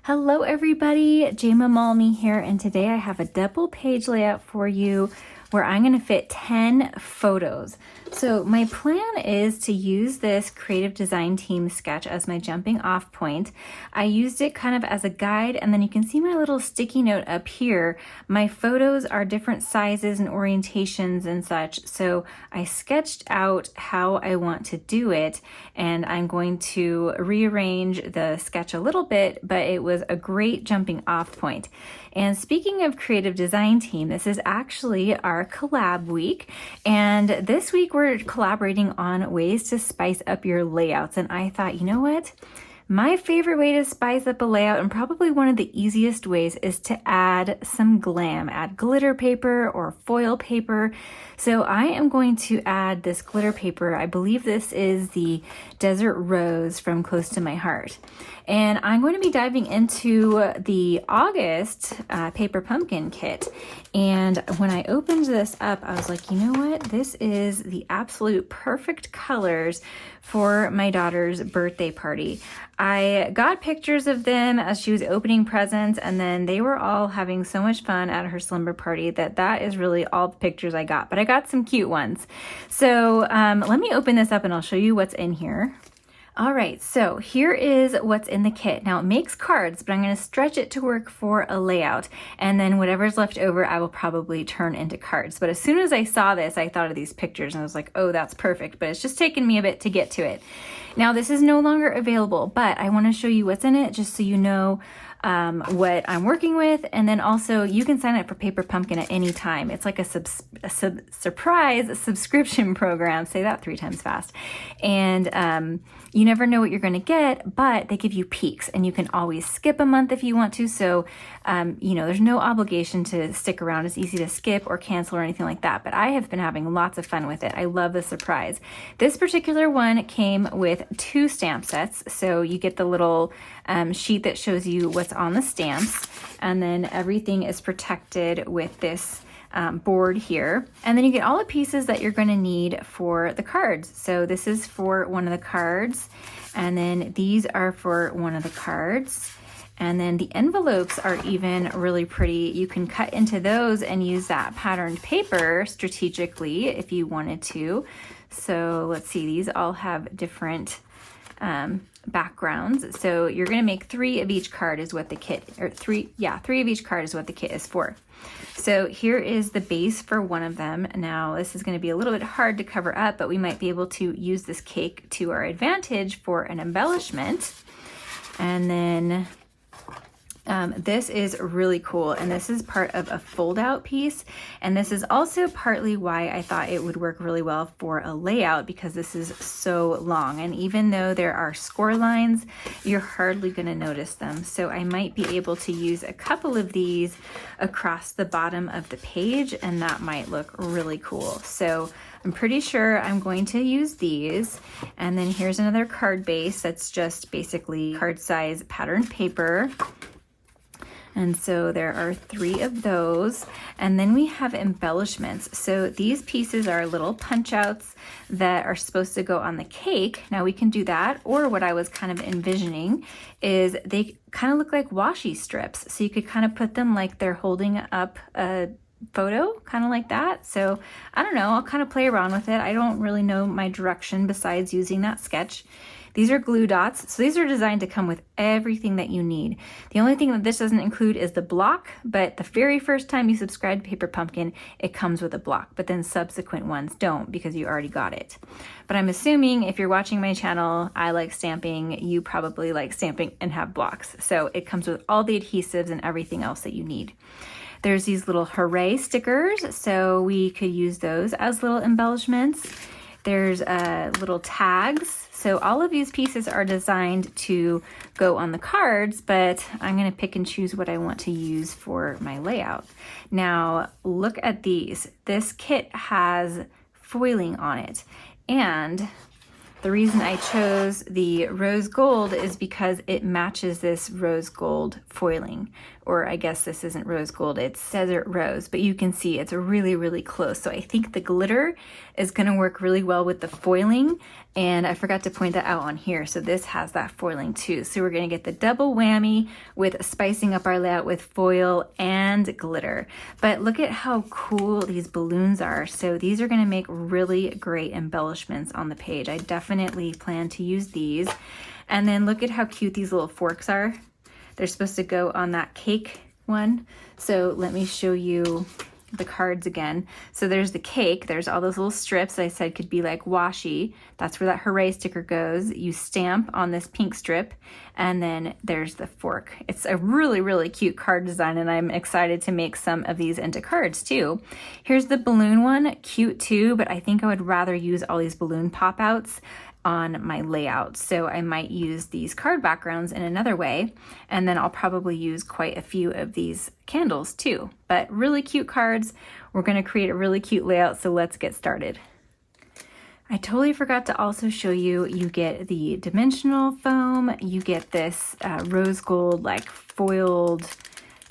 Hello everybody, Jayma Malme here, and today I have a double page layout for you where I'm going to fit 10 photos. So my plan is to use this creative design team sketch as my jumping off point. I used it kind of as a guide, and then you can see my little sticky note up here. My photos are different sizes and orientations and such, so I sketched out how I want to do it, and I'm going to rearrange the sketch a little bit, but it was a great jumping off point. And speaking of creative design team, this is actually our collab week, and this week we're collaborating on ways to spice up your layouts. And I thought, you know what? My favorite way to spice up a layout, and probably one of the easiest ways, is to add some glam. Add glitter paper or foil paper. So I am going to add this glitter paper. I believe this is the Desert Rose from Close to My Heart. And I'm going to be diving into the August Paper Pumpkin kit. And when I opened this up, I was like, you know what? This is the absolute perfect colors for my daughter's birthday party. I got pictures of them as she was opening presents, and then they were all having so much fun at her slumber party that is really all the pictures I got, but I got some cute ones. So let me open this up and I'll show you what's in here. All right, so here is what's in the kit. Now it makes cards, but I'm going to stretch it to work for a layout, and then whatever's left over I will probably turn into cards. But as soon as I saw this, I thought of these pictures and I was like, oh, that's perfect, but it's just taken me a bit to get to it. Now this is no longer available, but I want to show you what's in it just so you know what I'm working with. And then also you can sign up for Paper Pumpkin at any time. It's like a surprise subscription program. Say that 3 times fast. And you never know what you're going to get, but they give you peaks, and you can always skip a month if you want to. So, you know, there's no obligation to stick around. It's easy to skip or cancel or anything like that. But I have been having lots of fun with it. I love the surprise. This particular one came with 2 stamp sets. So you get the little sheet that shows you what's on the stamps, and then everything is protected with this board here. And then you get all the pieces that you're going to need for the cards. So this is for one of the cards, and then these are for one of the cards. And then the envelopes are even really pretty. You can cut into those and use that patterned paper strategically if you wanted to. So let's see, these all have different backgrounds. So you're going to make 3 of each card is what the kit, or 3 of each card is what the kit is for. So here is the base for one of them. Now this is going to be a little bit hard to cover up, but we might be able to use this cake to our advantage for an embellishment. And then this is really cool, and this is part of a fold-out piece, and this is also partly why I thought it would work really well for a layout, because this is so long, and even though there are score lines, you're hardly going to notice them. So I might be able to use a couple of these across the bottom of the page, and that might look really cool. So I'm pretty sure I'm going to use these. And then here's another card base that's just basically card size patterned paper. And so there are 3 of those. And then we have embellishments. So these pieces are little punch outs that are supposed to go on the cake. Now we can do that, or what I was kind of envisioning is they kind of look like washi strips. So you could kind of put them like they're holding up a photo, kind of like that. So I don't know, I'll kind of play around with it. I don't really know my direction besides using that sketch. These are glue dots, so these are designed to come with everything that you need. The only thing that this doesn't include is the block, but the very first time you subscribe to Paper Pumpkin, it comes with a block, but then subsequent ones don't because you already got it. But I'm assuming if you're watching my channel, I like stamping, you probably like stamping and have blocks. So it comes with all the adhesives and everything else that you need. There's these little hooray stickers, so we could use those as little embellishments. There's little tags. So all of these pieces are designed to go on the cards, but I'm going to pick and choose what I want to use for my layout. Now, look at these. This kit has foiling on it, and The reason I chose the rose gold is because it matches this rose gold foiling, or I guess this isn't rose gold, it's desert rose, but you can see it's really, really close. So I think the glitter is gonna work really well with the foiling, and I forgot to point that out on here. So this has that foiling too. So we're gonna get the double whammy with spicing up our layout with foil and glitter. But look at how cool these balloons are. So these are gonna make really great embellishments on the page. I definitely plan to use these. And then look at how cute these little forks are. They're supposed to go on that cake one. So let me show you the cards again. So there's the cake, there's all those little strips that I said could be like washi. That's where that hooray sticker goes. You stamp on this pink strip, and then there's the fork. It's a really, really cute card design, and I'm excited to make some of these into cards too. Here's the balloon one, cute too, but I think I would rather use all these balloon pop-outs on my layout. So I might use these card backgrounds in another way, and then I'll probably use quite a few of these candles too. But really cute cards. We're going to create a really cute layout, so let's get started. I totally forgot to also show you, you get the dimensional foam, you get this rose gold like foiled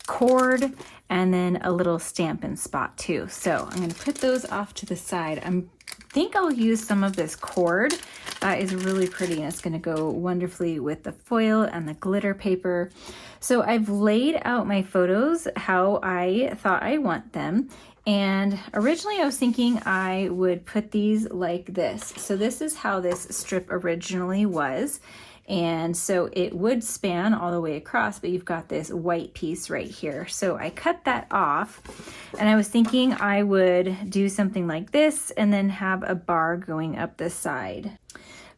cord, and then a little Stampin' spot too. So I'm going to put those off to the side. I think I'll use some of this cord. That is really pretty, and it's going to go wonderfully with the foil and the glitter paper. So I've laid out my photos how I thought I want them. And originally I was thinking I would put these like this. So this is how this strip originally was. And so it would span all the way across, but you've got this white piece right here. So I cut that off, and I was thinking I would do something like this and then have a bar going up the side.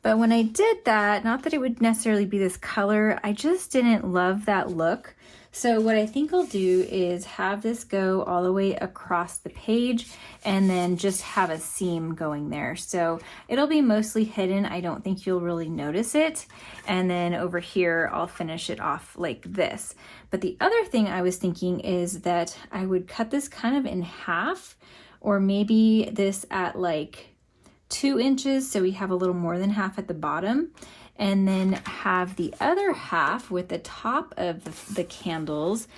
But when I did that, not that it would necessarily be this color, I just didn't love that look. So what I think I'll do is have this go all the way across the page and then just have a seam going there. So it'll be mostly hidden. I don't think you'll really notice it. And then over here, I'll finish it off like this. But the other thing I was thinking is that I would cut this kind of in half, or maybe this at like 2 inches. So we have a little more than half at the bottom. And then have the other half with the top of the candles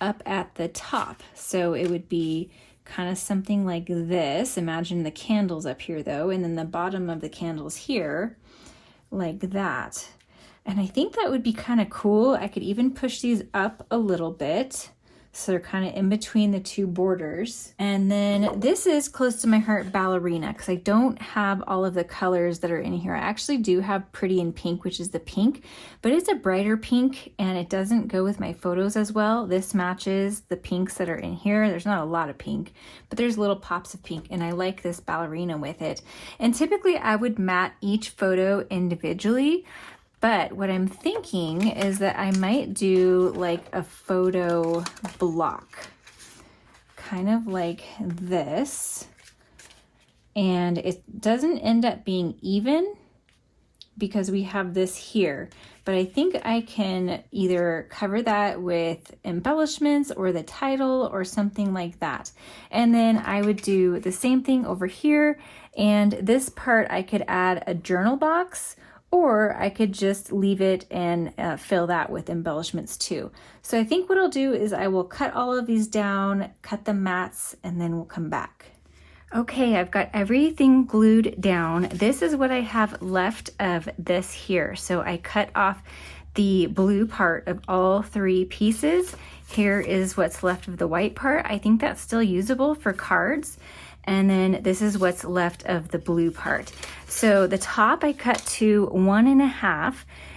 up at the top. So it would be kind of something like this. Imagine the candles up here though, and then the bottom of the candles here, like that. And I think that would be kind of cool. I could even push these up a little bit, so they're kind of in between the two borders. And then this is close to my heart, ballerina, because I don't have all of the colors that are in here. I actually do have pretty in pink, which is the pink, but it's a brighter pink and it doesn't go with my photos as well. This matches the pinks that are in here. There's not a lot of pink, but there's little pops of pink, and I like this ballerina with it. And typically I would mat each photo individually, but what I'm thinking is that I might do like a photo block, kind of like this. And it doesn't end up being even because we have this here, but I think I can either cover that with embellishments or the title or something like that. And then I would do the same thing over here. And this part I could add a journal box, or I could just leave it and fill that with embellishments too. So I think what I'll do is I will cut all of these down, cut the mats, and then we'll come back. Okay, I've got everything glued down. This is what I have left of this here. So I cut off the blue part of all 3 pieces. Here is what's left of the white part. I think that's still usable for cards. And then this is what's left of the blue part. So the top I cut to 1.5,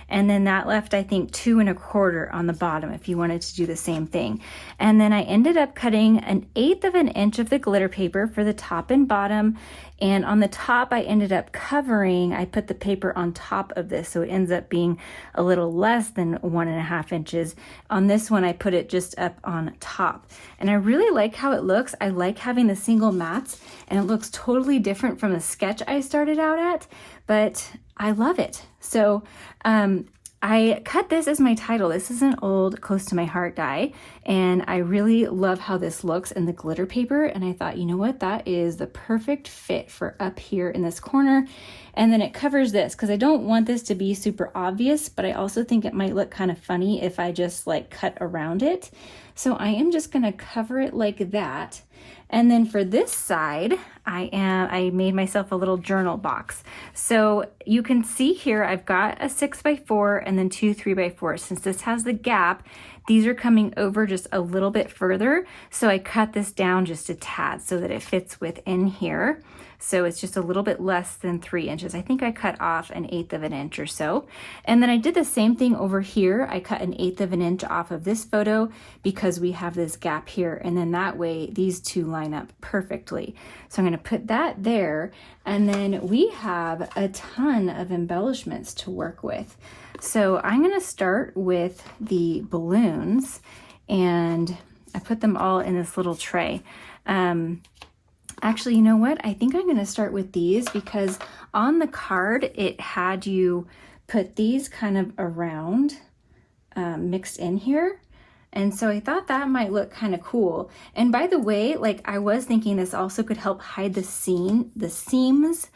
and then that left, I think, 2 1/4 on the bottom if you wanted to do the same thing. And then I ended up cutting 1/8 of an inch of the glitter paper for the top and bottom. And on the top, I ended up covering, I put the paper on top of this, so it ends up being a little less than 1.5 inches. On this one, I put it just up on top. And I really like how it looks. I like having the single mats, and it looks totally different from the sketch I started out at, but I love it. So I cut this as my title. This is an old Close to My Heart die, and I really love how this looks in the glitter paper, and I thought, you know what, that is the perfect fit for up here in this corner. And then it covers this because I don't want this to be super obvious, but I also think it might look kind of funny if I just like cut around it. So I am just gonna cover it like that. And then for this side, I made myself a little journal box. So you can see here, I've got a 6x4 and then two 3x4. Since this has the gap, these are coming over just a little bit further. So I cut this down just a tad so that it fits within here. So it's just a little bit less than 3 inches. I think I cut off 1/8 of an inch or so. And then I did the same thing over here. I cut 1/8 of an inch off of this photo because we have this gap here. And then that way these two line up perfectly. So I'm gonna put that there. And then we have a ton of embellishments to work with. So I'm gonna start with the balloons, and I put them all in this little tray. Actually, you know what? I think I'm going to start with these because on the card, it had you put these kind of around, mixed in here. And so I thought that might look kind of cool. And by the way, like I was thinking this also could help hide the seams,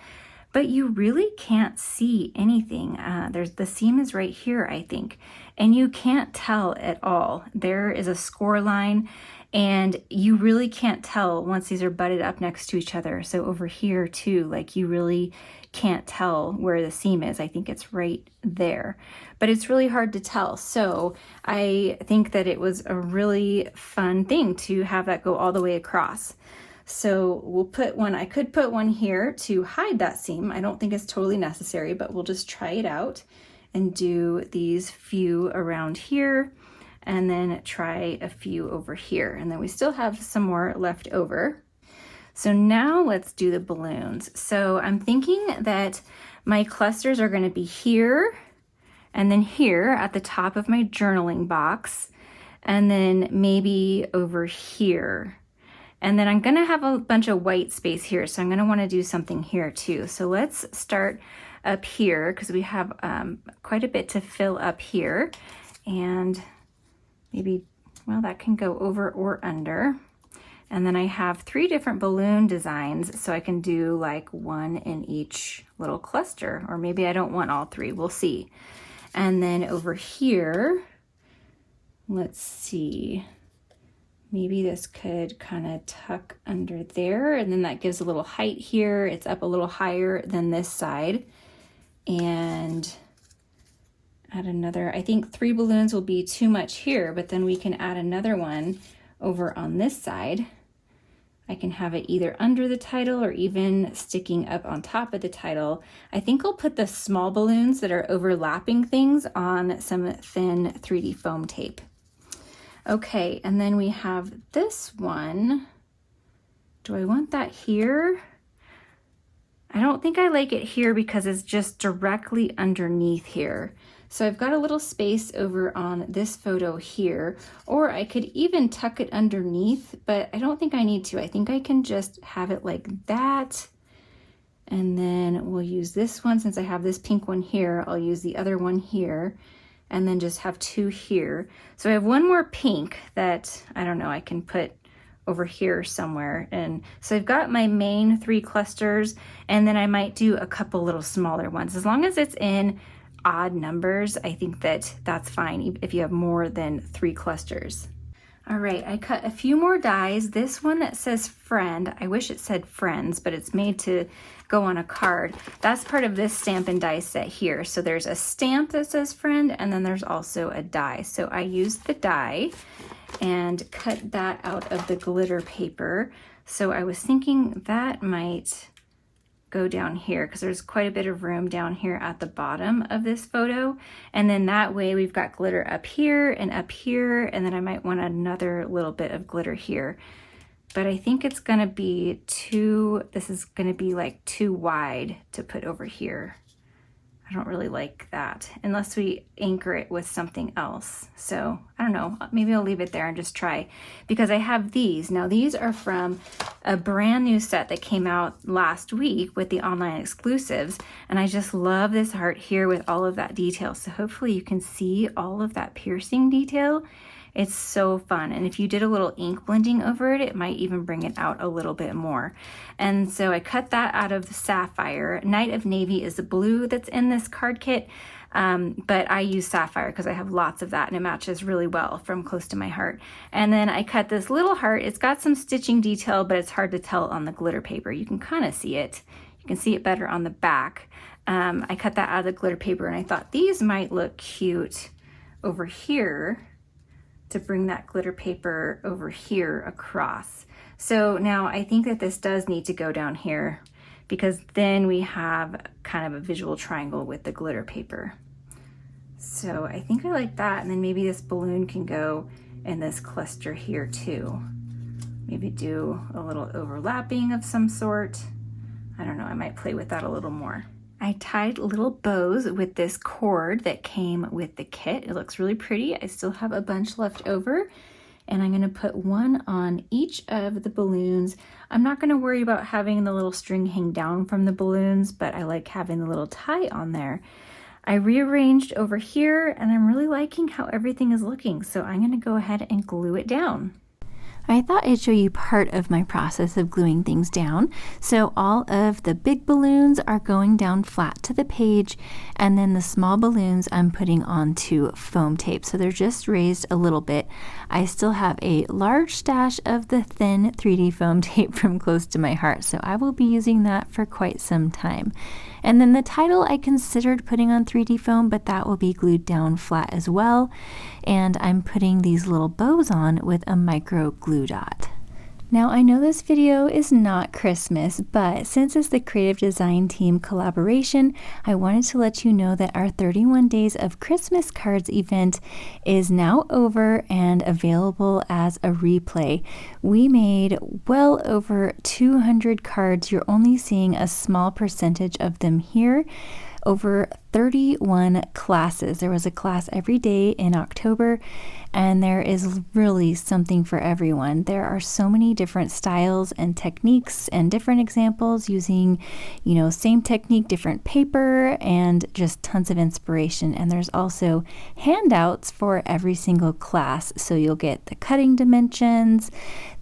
but you really can't see anything. The seam is right here, I think, and you can't tell at all. There is a score line, and you really can't tell once these are butted up next to each other. So over here too, like you really can't tell where the seam is. I think it's right there, but it's really hard to tell. So I think that it was a really fun thing to have that go all the way across. So we'll put one, I could put one here to hide that seam. I don't think it's totally necessary, but we'll just try it out and do these few around here, and then try a few over here. And then we still have some more left over. So now let's do the balloons. So I'm thinking that my clusters are going to be here and then here at the top of my journaling box, and then maybe over here. And then I'm going to have a bunch of white space here. So I'm going to want to do something here too. So let's start up here because we have quite a bit to fill up here. And maybe, well, that can go over or under. And then I have 3 different balloon designs, so I can do like one in each little cluster, or maybe I don't want all 3, we'll see. And then over here, let's see, maybe this could kind of tuck under there, and then that gives a little height here. It's up a little higher than this side. And add another, I think 3 balloons will be too much here, but then we can add another one over on this side. I can have it either under the title or even sticking up on top of the title. I think I'll put the small balloons that are overlapping things on some thin 3D foam tape. Okay, and then we have this one. Do I want that here? I don't think I like it here because it's just directly underneath here. So I've got a little space over on this photo here, or I could even tuck it underneath, but I don't think I need to. I think I can just have it like that. And then we'll use this one, since I have this pink one here, I'll use the other one here, and then just have 2 here. So I have one more pink that, I don't know, I can put over here somewhere. And so I've got my main 3 clusters, and then I might do a couple little smaller ones. As long as it's in odd numbers, I think that that's fine if you have more than 3 clusters. All right, I cut a few more dies. This one that says friend, I wish it said friends, but it's made to go on a card. That's part of this Stampin' Die set here. So there's a stamp that says friend, and then there's also a die. So I used the die and cut that out of the glitter paper. So I was thinking that might go down here because there's quite a bit of room down here at the bottom of this photo. And then that way we've got glitter up here, and then I might want another little bit of glitter here. But I think it's gonna be this is gonna be like too wide to put over here. I don't really like that unless we anchor it with something else. So I don't know, maybe I'll leave it there and just try, because I have these. Now these are from a brand new set that came out last week with the online exclusives. And I just love this heart here with all of that detail. So hopefully you can see all of that piercing detail. It's so fun. And if you did a little ink blending over it, it might even bring it out a little bit more. And so I cut that out of Sapphire. Night of Navy is the blue that's in this card kit, but I use Sapphire because I have lots of that and it matches really well from Close to My Heart. And then I cut this little heart. It's got some stitching detail, but it's hard to tell on the glitter paper. You can kind of see it. You can see it better on the back. I cut that out of the glitter paper and I thought these might look cute over here, to bring that glitter paper over here across. So now I think that this does need to go down here, because then we have kind of a visual triangle with the glitter paper. So I think I like that. And then maybe this balloon can go in this cluster here too. Maybe do a little overlapping of some sort. I don't know, I might play with that a little more. I tied little bows with this cord that came with the kit. It looks really pretty. I still have a bunch left over, and I'm gonna put one on each of the balloons. I'm not gonna worry about having the little string hang down from the balloons, but I like having the little tie on there. I rearranged over here, and I'm really liking how everything is looking, so I'm gonna go ahead and glue it down. I thought I'd show you part of my process of gluing things down. So all of the big balloons are going down flat to the page, and then the small balloons I'm putting onto foam tape. So they're just raised a little bit. I still have a large stash of the thin 3D foam tape from Close to My Heart, so I will be using that for quite some time. And then the title I considered putting on 3D foam, but that will be glued down flat as well. And I'm putting these little bows on with a micro glue dot. Now I know this video is not Christmas, but since it's the Creative Design Team collaboration, I wanted to let you know that our 31 Days of Christmas Cards event is now over and available as a replay. We made well over 200 cards. You're only seeing a small percentage of them here. Over 31 classes. There was a class every day in October, and there is really something for everyone. There are so many different styles and techniques and different examples using, same technique, different paper, and just tons of inspiration. And there's also handouts for every single class. So you'll get the cutting dimensions,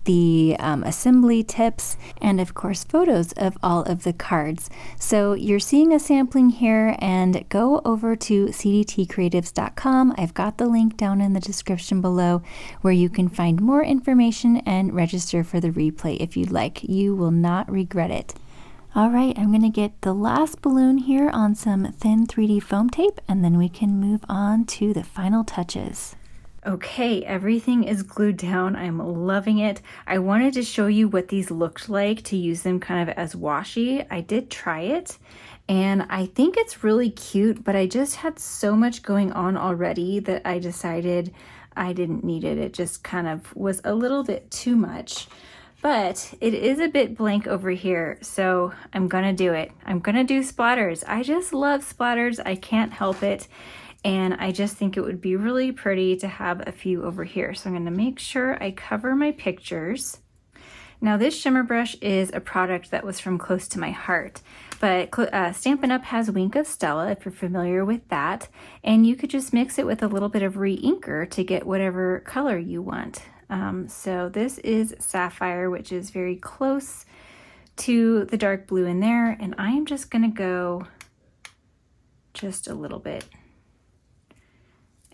the assembly tips, and of course photos of all of the cards. So you're seeing a sampling here, and go over to cdtcreatives.com. I've got the link down in the description below where you can find more information and register for the replay if you'd like. You will not regret it. All right, I'm gonna get the last balloon here on some thin 3D foam tape, and then we can move on to the final touches. Okay, everything is glued down. I'm loving it. I wanted to show you what these looked like to use them kind of as washi. I did try it, and I think it's really cute, but I just had so much going on already that I decided I didn't need it. It just kind of was a little bit too much. But it is a bit blank over here, so I'm gonna do it. I'm gonna do splatters. I just love splatters. I can't help it. And I just think it would be really pretty to have a few over here. So I'm gonna make sure I cover my pictures. Now this shimmer brush is a product that was from Close to My Heart, but Stampin' Up has Wink of Stella, if you're familiar with that, and you could just mix it with a little bit of re-inker to get whatever color you want. So this is Sapphire, which is very close to the dark blue in there, and I am just gonna go just a little bit.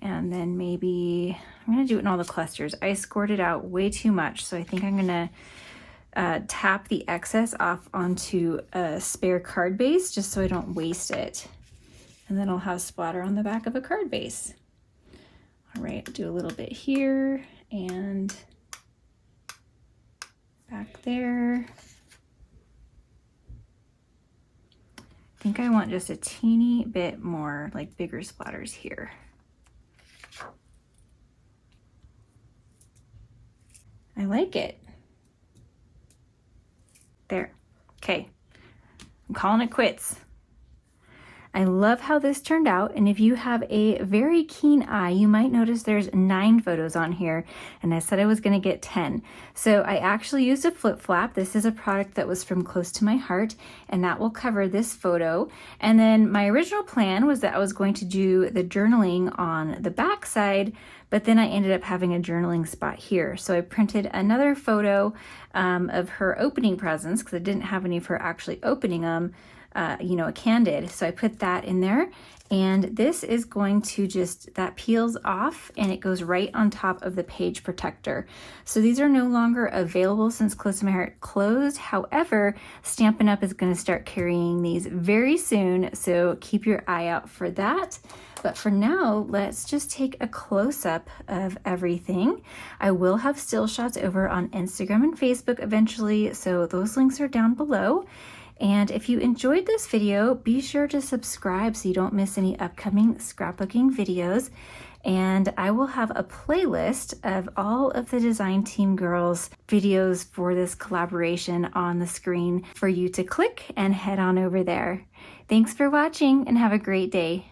And then maybe, I'm gonna do it in all the clusters. I scored it out way too much, so I think I'm gonna tap the excess off onto a spare card base just so I don't waste it. And then I'll have splatter on the back of a card base. All right, do a little bit here and back there. I think I want just a teeny bit more, like bigger splatters here. I like it. There. Okay. I'm calling it quits. I love how this turned out, and if you have a very keen eye, you might notice there's 9 photos on here, and I said I was going to get 10. So I actually used a flip flap. This is a product that was from close to my heart, and that will cover this photo. And then my original plan was that I was going to do the journaling on the back side, but then I ended up having a journaling spot here. So I printed another photo of her opening presents because I didn't have any of her actually opening them, a candid. So I put that in there, and this is going to that peels off and it goes right on top of the page protector. So these are no longer available since Close to My Heart closed. However, Stampin' Up! Is going to start carrying these very soon, so keep your eye out for that. But for now, let's just take a close-up of everything. I will have still shots over on Instagram and Facebook eventually, so those links are down below. And if you enjoyed this video, be sure to subscribe so you don't miss any upcoming scrapbooking videos. And I will have a playlist of all of the design team girls' videos for this collaboration on the screen for you to click and head on over there. Thanks for watching and have a great day.